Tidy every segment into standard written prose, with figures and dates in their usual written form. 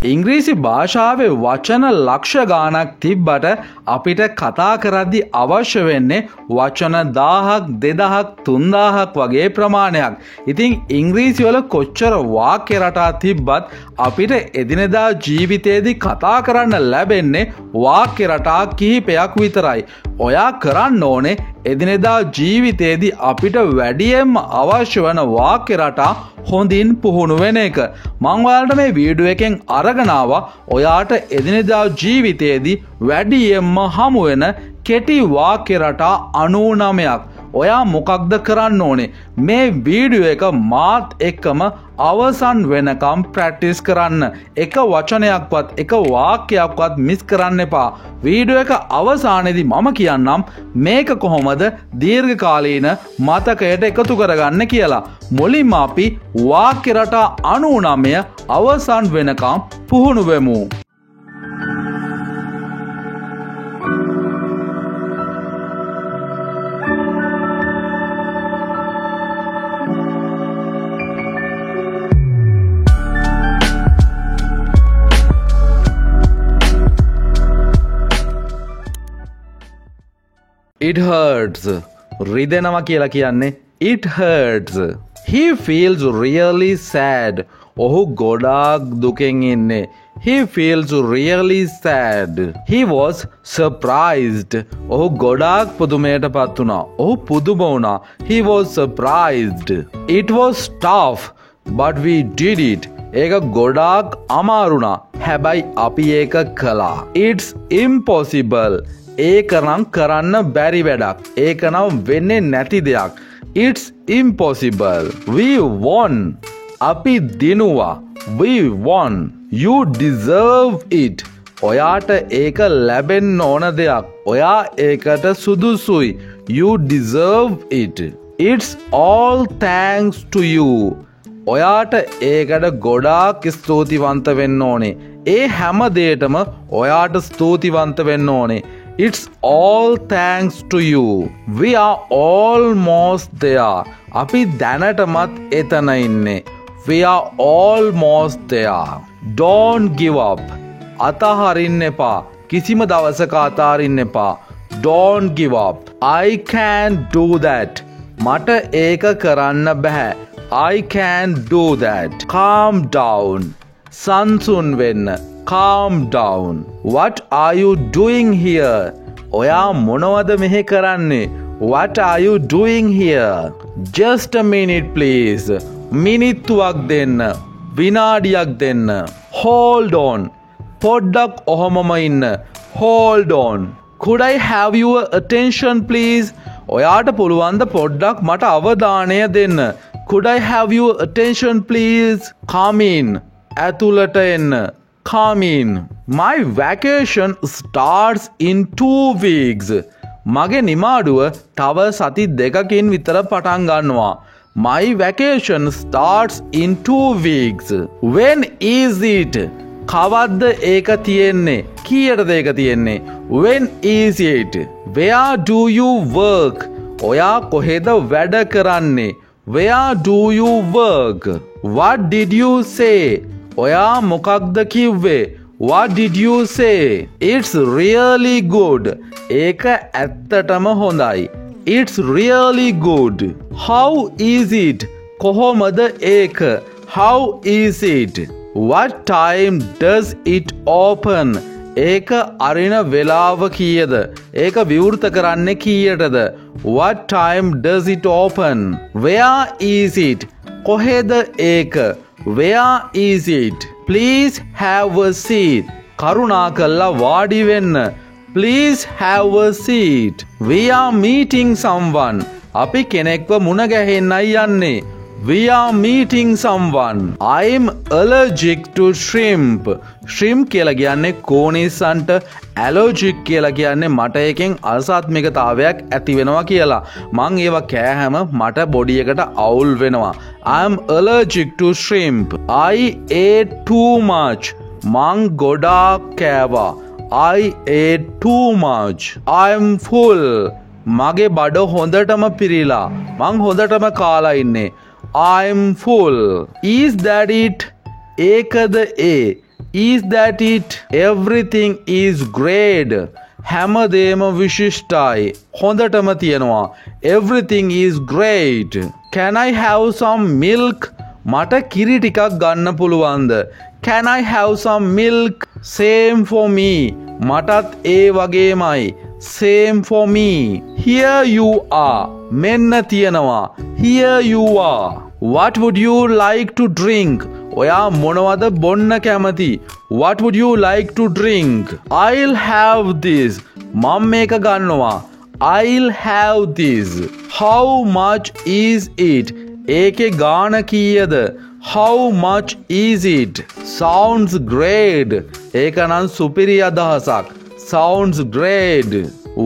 ඉංග්‍රීසි භාෂාවේ වචන ලක්ෂ ගාණක් තිබ්බට අපිට කතා කරද්දී අවශ්‍ය වෙන්නේ වචන 1000ක් 2000ක් 3000ක් වගේ ප්‍රමාණයක්. ඉතින් ඉංග්‍රීසි වල කොච්චර වාක්‍ය රටා තිබ්බත් අපිට එදිනෙදා ජීවිතේදී කතා කරන්න ලැබෙන්නේ වාක්‍ය රටා කිහිපයක් විතරයි. ඔයා කරන්න ඕනේ එදිනෙදා ජීවිතේදී අපිට වැඩියෙන්ම අවශ්‍ය වන වාක්‍ය රටා හොඳින් පුහුණු වෙන එක. මම ඔයාලට මේ වීඩියෝ එකෙන් අරගෙන ආවා ඔයාට එදිනෙදා ජීවිතයේදී වැඩියෙන්ම හමු වෙන කෙටි වාක්‍ය රටා 99ක්. ඔයා මොකක්ද කරන්න ඕනේ? මේ වීඩියෝ එක මාත් එක්කම අවසන් වෙනකම් ප්‍රැක්ටිස් කරන්න. එක වචනයක්වත් එක වාක්‍යයක්වත් මිස් කරන්න එපා. වීඩියෝ එක අවසානයේදී මම කියන්නම් මේක කොහොමද දීර්ඝකාලීන මතකයට එකතු කරගන්න කියලා. මුලින්ම අපි වාක්‍ය රටා 99 අවසන් වෙනකම් පුහුණු වෙමු. It hurts. රිදෙනවා කියලා කියන්නේ it hurts. He feels really sad. ඔහු ගොඩාක් දුකෙන් ඉන්නේ. He feels really sad. He was surprised. ඔහු ගොඩාක් පුදුමයටපත් වුණා. ඔහු පුදුම වුණා. He was surprised. It was tough, but we did it. ඒක ගොඩාක් අමාරුණා. හැබැයි අපි ඒක කළා. It's impossible. ඒක නම් කරන්න බැරි වැඩක්. ඒක නම් වෙන්නේ නැති දෙයක්. It's impossible. We won. අපි දිනුවා. We won. You deserve it. ඔයාට ඒක ලැබෙන්න ඕන දෙයක්. ඔයා ඒකට සුදුසුයි. You deserve it. It's all thanks to you. ඔයාට ඒකට ගොඩාක් ස්තුතිවන්ත වෙන්න ඕනේ. ඒ හැම දෙයකටම ඔයාට ස්තුතිවන්ත වෙන්න ඕනේ. It's all thanks to you. We are almost there. අපි දැනටමත් එතන ඉන්නේ. We are almost there. Don't give up. අතහරින්න එපා. කිසිම දවසක අතහරින්න එපා. Don't give up. I can't do that. මට ඒක කරන්න බෑ. I can't do that. Calm down. සංසුන් වෙන්න. Calm down. What are you doing here? ඔයා මොනවද මෙහෙ කරන්නේ? What are you doing here? Just a minute please. මිනිත්තුවක් දෙන්න. විනාඩියක් දෙන්න. Hold on. පොඩ්ඩක් ඔහොමම ඉන්න. Hold on. Could I have your attention please? ඔයාට පුළුවන් ද පොඩ්ඩක් මට අවධානය දෙන්න? Could I have your attention please? Come in. ඇතුළට එන්න. Come in. My vacation starts in 2 weeks. මගේ නිමාඩුව තව සති දෙකකින් විතර පටන් ගන්නවා. My vacation starts in 2 weeks. When is it? කවද්ද ඒක තියෙන්නේ? කීයටද ඒක තියෙන්නේ? When is it? Where do you work? ඔයා කොහෙද වැඩ කරන්නේ? Where do you work? What did you say? ඔයා මොකක්ද කිව්වේ? What did you say? It's really good. ඒක ඇත්තටම හොඳයි. It's really good. How is it? කොහොමද ඒක? How is it? What time does it open? ඒක අරින වෙලාව කීයද? ඒක විවෘත කරන්නේ කීයටද? What time does it open? Where is it? කොහෙද ඒක? Where is it? Please have a seat. කරුණාකරලා වාඩි වෙන්න. Please have a seat. We are meeting someone. අපි කෙනෙක්ව මුණ ගැහෙන්නයි යන්නේ. We are meeting someone. I'm allergic to shrimp. Shrimp කියලා කියන්නේ කෝනිසන්ට, allergic කියලා කියන්නේ මට එකෙන් අසාත්මිකතාවයක් ඇති වෙනවා කියලා. මං ඒවා කෑහම මට බොඩි එකට අවුල් වෙනවා. I'm allergic to shrimp. I ate too much. මං ගොඩාක් කෑවා. I ate too much. I'm full. මගේ බඩ හොඳටම පිරීලා. මං හොඳටම කාලා ඉන්නේ. I'm full. Is that it? ඒකද ඒ? Is that it? Everything is great. හැමදේම විශිෂ්ටයි. හොඳටම තියෙනවා. Everything is great. Can I have some milk? මට කිරි ටිකක් ගන්න පුළුවන්ද? Can I have some milk? Same for me. මටත් ඒ වගේමයි. Same for me. Here you are. මෙන්න තියෙනවා. Here you are. What would you like to drink? ඔයා මොනවද බොන්න කැමති? What would you like to drink? I'll have this. මම මේක ගන්නවා. I'll have this. How much is it? ඒකේ ගාණ කීයද? How much is it? Sounds great. ඒක නම් සුපිරි අදහසක්. Sounds great.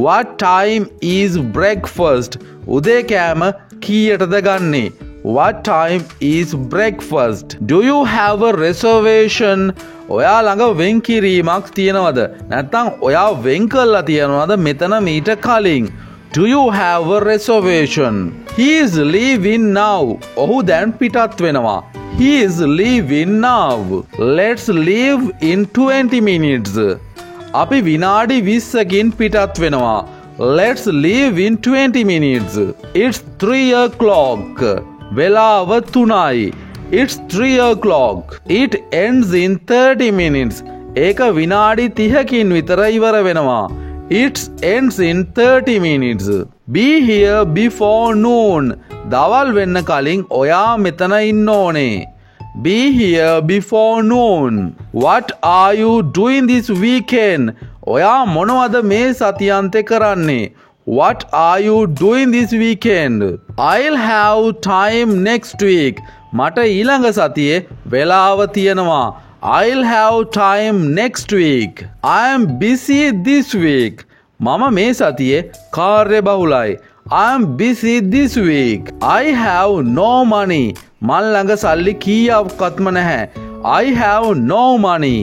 What time is breakfast? උදේ කෑම කීයටද ගන්නේ? What time is breakfast? Do you have a reservation? ඔයා ළඟ වෙන් කිරීමක් තියෙනවද? නැත්නම් ඔයා වෙන් කරලා තියෙනවද මෙතන මීට කලින්? Do you have a reservation? He is leaving now. ඔහු දැන් පිටත් වෙනවා. He is leaving now. Let's leave in 20 minutes. අපි විනාඩි 20කින් පිටත් වෙනවා. Let's leave in 20 minutes. It's 3 o'clock. වෙලාව 3යි. It's 3 o'clock. It ends in 30 minutes. ඒක විනාඩි 30කින් විතර ඉවර වෙනවා. It ends in 30 minutes. Be here before noon. දවල් වෙන්න කලින් ඔයා මෙතන ඉන්න ඕනේ. Be here before noon. What are you doing this weekend? ඔයා මොනවද මේ සතියන්තේ කරන්නේ? What are you doing this weekend? I'll have time next week. මට ඊළඟ සතියේ වෙලාව තියෙනවා. I'll have time next week. I am busy this week. මම මේ සතියේ කාර්යබහුලයි. I am busy this week. I have no money. මන් ළඟ සල්ලි කීයක්වත්ම නැහැ. I have no money.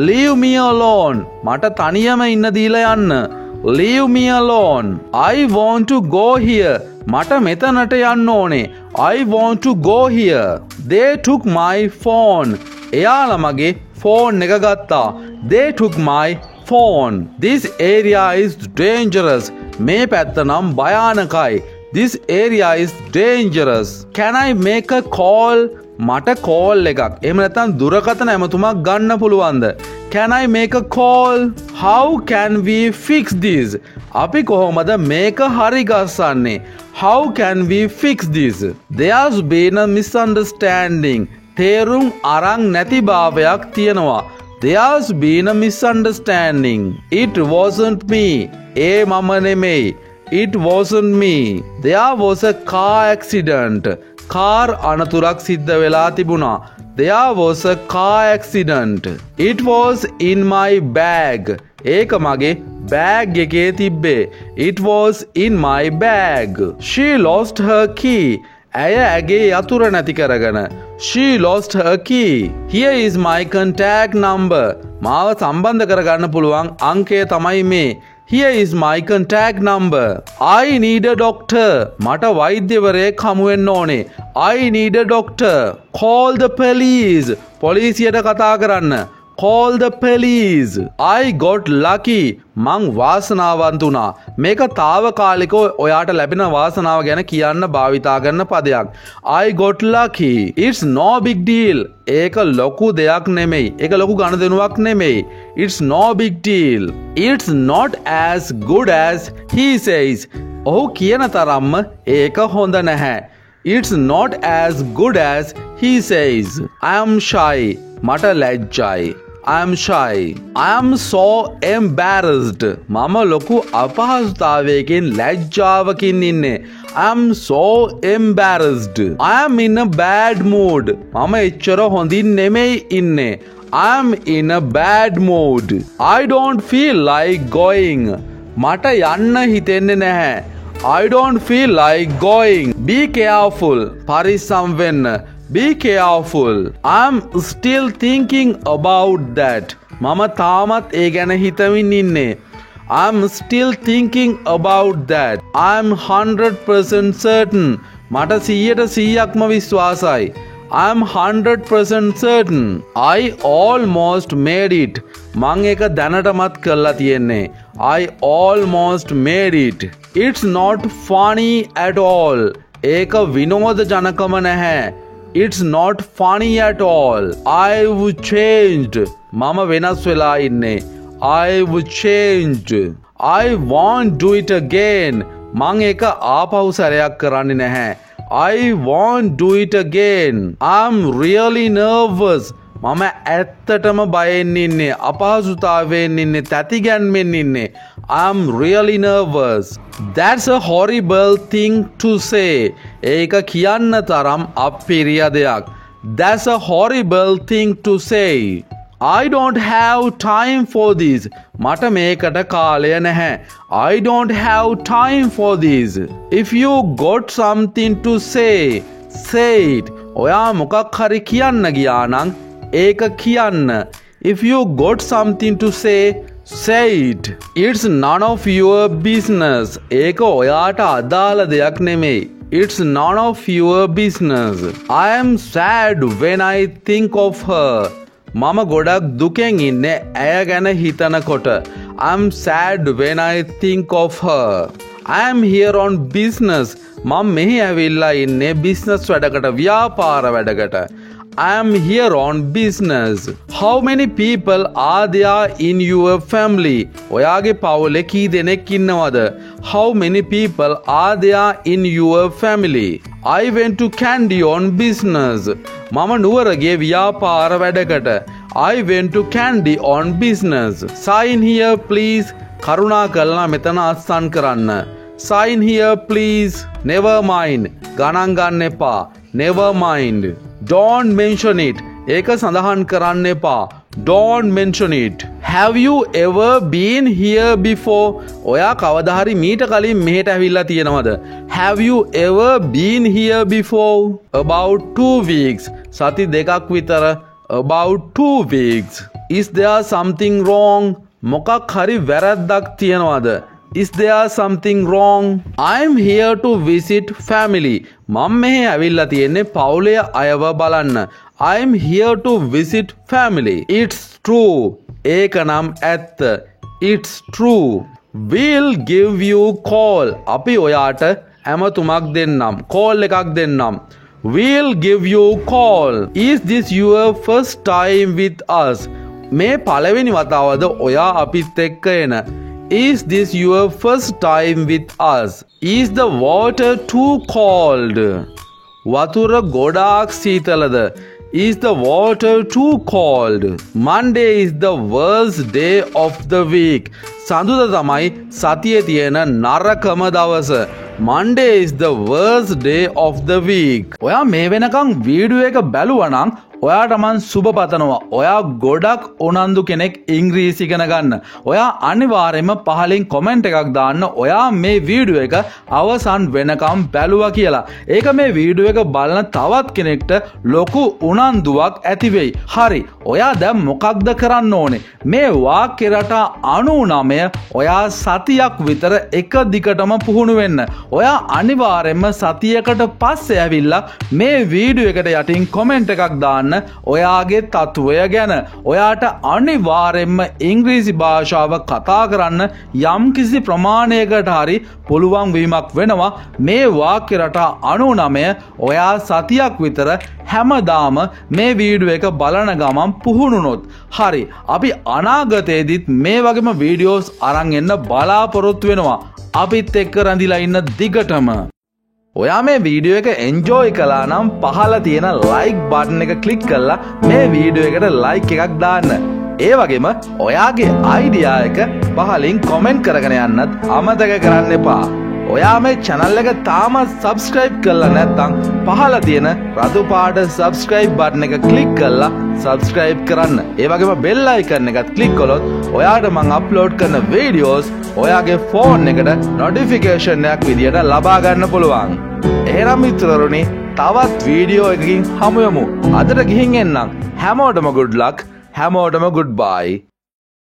Leave me alone. මට තනියම ඉන්න දීලා යන්න. Leave me alone. I want to go here. මට මෙතනට යන්න ඕනේ. I want to go here. They took my phone. එයාලා මගේ ෆෝන් එක ගත්තා. They took my phone. This area is dangerous. මේ පැත්ත නම් භයානකයි. This area is dangerous. Can I make a call? මට කෝල් එකක්. එහෙම නැත්නම් දුරකථන ඇමතුමක් ගන්න පුළුවන්ද? Can I make a call? How can we fix this? අපි කොහොමද මේක හරි ගස්සන්නේ? How can we fix this? There's been a misunderstanding. තේරුම් අරන් නැති භාවයක් තියෙනවා. There's been a misunderstanding. It wasn't me. ඒ මම නෙමෙයි. It wasn't me. There was a car accident. Car අනතුරක් සිද්ධ වෙලා තිබුණා. There was a car accident. It was in my bag. ඒක මගේ බෑග් එකේ තිබ්බේ. It was in my bag. She lost her key. ඇය ඇගේ යතුර නැති කරගෙන. She lost her key. Here is my contact number. මාව සම්බන්ධ කරගන්න පුළුවන් අංකය තමයි මේ. Here is my contact number. I need a doctor. මට වෛද්‍යවරයෙක් හමු වෙන්න ඕනේ. I need a doctor. Call the police. පොලිසියට කතා කරන්න. Call the police. I got lucky. මං වාසනාවන්ත වුණා. මේක తాවකාලිකව ඔයාට ලැබෙන වාසනාව ගැන කියන්න භාවිතා කරන පදයක්. I got lucky. It's no big deal. ඒක ලොකු දෙයක් නෙමෙයි. ඒක ලොකු ගනුදෙනුවක් නෙමෙයි. It's no big deal. It's not as good as he says. ඔහු කියන තරම්ම ඒක හොඳ නැහැ. It's not as good as he says. I am shy. මට ලැජ්ජයි. I am shy. I am so embarrassed. මම ලොකු අපහසුතාවයකින් ලැජ්ජාවකින් ඉන්නේ. I am so embarrassed. I am in a bad mood. මම එච්චර හොඳින් නෙමෙයි ඉන්නේ. I am in a bad mood. I don't feel like going. මට යන්න හිතෙන්නේ නැහැ. I don't feel like going. Be careful. පරිස්සම් වෙන්න. Be careful. I'm still thinking about that. මම තාමත් ඒ ගැන හිතමින් ඉන්නේ. I'm still thinking about that. I'm 100% certain. මට 100%ක්ම විශ්වාසයි. I'm 100% certain. I almost made it. මං ඒක දැනටමත් කරලා තියෙන්නේ. I almost made it. It's not funny at all. ඒක විනෝදජනකම නැහැ. It's not funny at all. I've changed. මම වෙනස් වෙලා ඉන්නේ. I've changed. I won't do it again. මං ඒක ආපහු සැරයක් කරන්නේ නැහැ. I won't do it again. I'm really nervous. මම ඇත්තටම බයෙන් ඉන්නේ. අපහසුතාවයෙන් ඉන්නේ. තැතිගැන්මෙන් ඉන්නේ. I'm really nervous. That's a horrible thing to say. ඒක කියන්න තරම් අප්පිරිය දෙයක්. That's a horrible thing to say. I don't have time for this. මට මේකට කාලය නැහැ. I don't have time for this. If you got something to say, say it. ඔයා මොකක් හරි කියන්න ගියා නම් ඒක කියන්න. If you got something to say, say it. It's none of your business. ඒක ඔයාට අදාළ දෙයක් නෙමෙයි. It's none of your business. I am sad when I think of her. මම ගොඩක් දුකෙන් ඉන්නේ ඇය ගැන හිතනකොට. I'm sad when I think of her. I am here on business. මම මෙහි ඇවිල්ලා ඉන්නේ business වැඩකට, ව්‍යාපාර වැඩකට. I am here on business. How many people are there in your family? ඔයාගේ පවුලේ කී දෙනෙක් ඉන්නවද? How many people are there in your family? I went to Kandy on business. මම නුවර ගියේ ව්‍යාපාර වැඩකට. I went to Kandy on business. Sign here please. කරුණාකරලා මෙතන අස්සන් කරන්න. Sign here please. Never mind. ගණන් ගන්න එපා. Never mind. Don't mention it. ඒක සඳහන් කරන්න එපා. Don't mention it. Have you ever been here before? ඔයා කවදා හරි මීට කලින් මෙහෙට ඇවිල්ලා තියෙනවද? Have you ever been here before? About 2 weeks. සති දෙකක් විතර. About 2 weeks. Is there something wrong? මොකක් හරි වැරද්දක් තියෙනවද? Is there something wrong? I'm here to visit family. මම මෙහෙ ඇවිල්ලා තියෙන්නේ පවුලේ අයව බලන්න. I'm here to visit family. It's true. ඒක නම් ඇත්ත. It's true. We'll give you call. අපි ඔයාට ඇමතුමක් දෙන්නම්. call එකක් දෙන්නම්. We'll give you call. Is this your first time with us? මේ පළවෙනි වතාවද ඔයා අපිත් එක්ක එන? Is this your first time with us? Is the water too cold? වතුර ගොඩාක් සීතලද? Is the water too cold? Monday is the worst day of the week. සඳුදා තමයි සතියේ තියෙන නරකම දවස. Monday is the worst day of the week. ඔයා මේ වෙනකන් video එක බැලුවා නම් ඔයාට මං සුබ පතනවා. ඔයා ගොඩක් උනන්දු කෙනෙක් ඉංග්‍රීසි ඉගෙන ගන්න. ඔයා අනිවාර්යයෙන්ම පහලින් කමෙන්ට් එකක් දාන්න. ඔයා මේ වීඩියෝ එක අවසන් වෙනකම් බැලුවා කියලා. ඒක මේ වීඩියෝ එක බලන තවත් කෙනෙක්ට ලොකු උනන්දුවක් ඇති වෙයි. හරි. ඔයා දැන් මොකක්ද කරන්න ඕනේ? මේ වාක්‍ය රටා 99 ඔයා සතියක් විතර එක දිගටම පුහුණු වෙන්න. ඔයා අනිවාර්යයෙන්ම සතියකට පස්සේ ඇවිල්ලා මේ වීඩියෝ එකට යටින් කමෙන්ට් එකක් දාන්න. ඔයාගේ තත්වය ගැන. ඔයාට අනිවාර්යයෙන්ම ඉංග්‍රීසි භාෂාව කතා කරන්න යම්කිසි ප්‍රමාණයකට හරි පුළුවන් වීමක් වෙනවා. මේ වාක්‍ය රටා 99 ඔයා සතියක් විතර හැමදාම මේ වීඩියෝ එක බලන ගමන් පුහුණුනොත් හරි. අපි අනාගතයේදීත් මේ වගේම වීඩියෝස් අරන් එන්න බලාපොරොත්තු වෙනවා. අපිත් එක්ක රැඳිලා ඉන්න දිගටම. ඔයා මේ වීඩියෝ එක එන්ජොයි කළා නම් පහළ තියෙන ලයික් බටන් එක ක්ලික් කරලා මේ වීඩියෝ එකට ලයික් එකක් දාන්න. ඒ වගේම ඔයාගේ අයිඩියා එක පහලින් කමෙන්ට් කරගෙන යන්නත් අමතක කරන්න එපා. ඔයා මේ channel එක තාමත් subscribe කරලා නැත්නම් පහළ තියෙන රතු පාට subscribe button එක click කරලා subscribe කරන්න. ඒ වගේම bell icon එකත් click කළොත් ඔයාට මම upload කරන videos ඔයාගේ phone එකට notification එකක් විදියට ලබා ගන්න පුළුවන්. එහෙනම් මිත්‍රවරුනි තවත් වීඩියෝ එකකින් හමු යමු. අදට ගිහින් එන්නම්. හැමෝටම good luck. හැමෝටම goodbye.